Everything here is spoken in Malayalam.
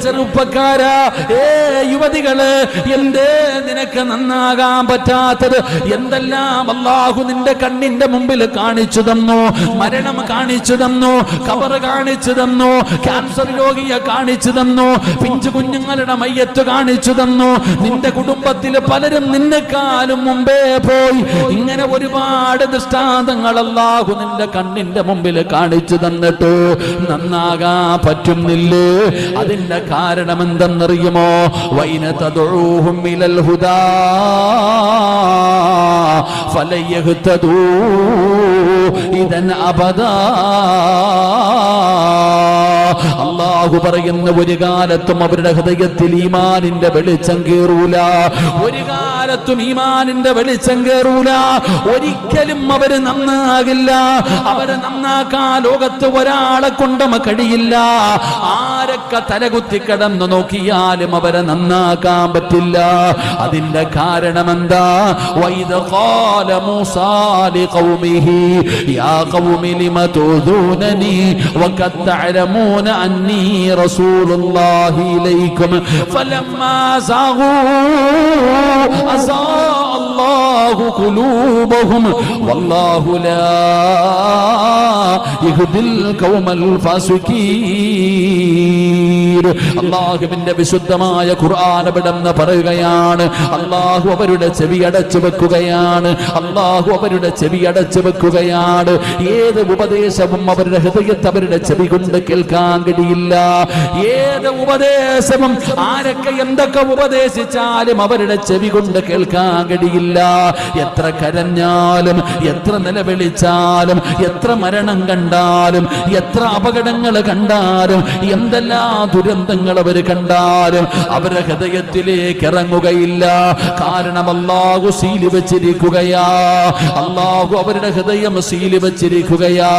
ചെറുപ്പക്കാരാ, യുവതികള്, എന്തേ നിനക്ക് നന്നാകാൻ പറ്റാത്തത്? എന്തെല്ലാം അല്ലാഹു നിന്റെ കണ്ണിന്റെ മുമ്പിൽ കാണിച്ചു തന്നു. മരണം കാണിച്ചു തന്നു, ഖബർ കാണിച്ചു തന്നു, ക്യാൻസർ രോഗിയെ കാണിച്ചു തന്നു, പിഞ്ചു കുഞ്ഞുങ്ങളുടെ മയ്യത്ത് കാണിച്ചു തന്നു. നിന്റെ കുടുംബത്തിൽ പലരും നിന്നെക്കാളും മുമ്പേ പോയി. ഇങ്ങനെ ഒരുപാട് ദൃഷ്ടാന്തങ്ങൾ അല്ലാഹു നിന്റെ കണ്ണിന്റെ മുമ്പിൽ കാണിച്ചു തന്നിട്ട് നന്നാകാൻ പറ്റുന്നില്ലേ? അതിന്റെ കാരണം എന്തെന്നറിയുമോ? വൈന തദഊഹും ഇലൽ ഹുദാ ഫലയഹ്തദൂ ഇദൻ അബദാ. അല്ലാഹു പറയുന്ന, ഒരു കാലത്തും അവരുടെ ഹൃദയത്തിൽ ഈമാനിന്റെ വെളിച്ചം കേറൂല. ഒരു കാലത്തും ഈമാനിന്റെ വെളിച്ചം കേറൂല. ഒരിക്കലും അവര് നന്നാകില്ല. അവരെ നന്നാക്കാൻ ലോകത്ത് ഒരാളെ കൊണ്ടും കഴിയില്ല. ആരൊക്കെ തലകുത്തി കിടന്നു നോക്കിയാലും അവരെ നന്നാക്കാൻ പറ്റില്ല. അതിന്റെ കാരണം എന്താ? വൈദ ഖാല മൂസാ ലിഖൗമിഹി യാ ഖൗമി ലിമ തുദൂനനി വഖദ് തഅലമൂന അന്നി റസൂലുള്ളാഹി ഇലൈക്കും ഫലമ്മാ സാഗൂ അസാ അല്ലാഹു ഖുലൂബഹും വല്ലാഹു ലാ യഹ്ദിൽ ഖൗമൽ ഫാസിഖീൻ. അല്ലാഹുവിന്റെ വിശുദ്ധമായ ഖുർആൻ അവിടെന്ന് പറയുകയാണ്, അല്ലാഹു അവരുടെ ചെവി അടച്ചു വെക്കുകയാണ്. അല്ലാഹു അവരുടെ ചെവി അടച്ചു വെക്കുകയാണ്. ഏത് ഉപദേശവും അവരുടെ ഹൃദയത്തെ അവരുടെ ചെവി കൊണ്ട് കേൾക്കാൻ കഴിയില്ല. ഏത് ഉപദേശവും ആരൊക്കെ എന്തൊക്കെ ഉപദേശിച്ചാലും അവരുടെ ചെവി കൊണ്ട് കേൾക്കാൻ കഴിയില്ല. എത്ര കരഞ്ഞാലും, എത്ര നിലവിളിച്ചാലും, എത്ര മരണം കണ്ടാലും, എത്ര അപകടങ്ങൾ കണ്ടാലും, എന്തെല്ലാം ദുരന്തങ്ങൾ അവർ കണ്ടാലും അവരുടെ ഹൃദയത്തിലേക്ക് ഇറങ്ങുകയില്ല. കാരണം അല്ലാഹു സീൽ വെച്ചിരിക്കുകയാ. അല്ലാഹു അവരുടെ ഹൃദയം സീൽ വെച്ചിരിക്കുകയാ.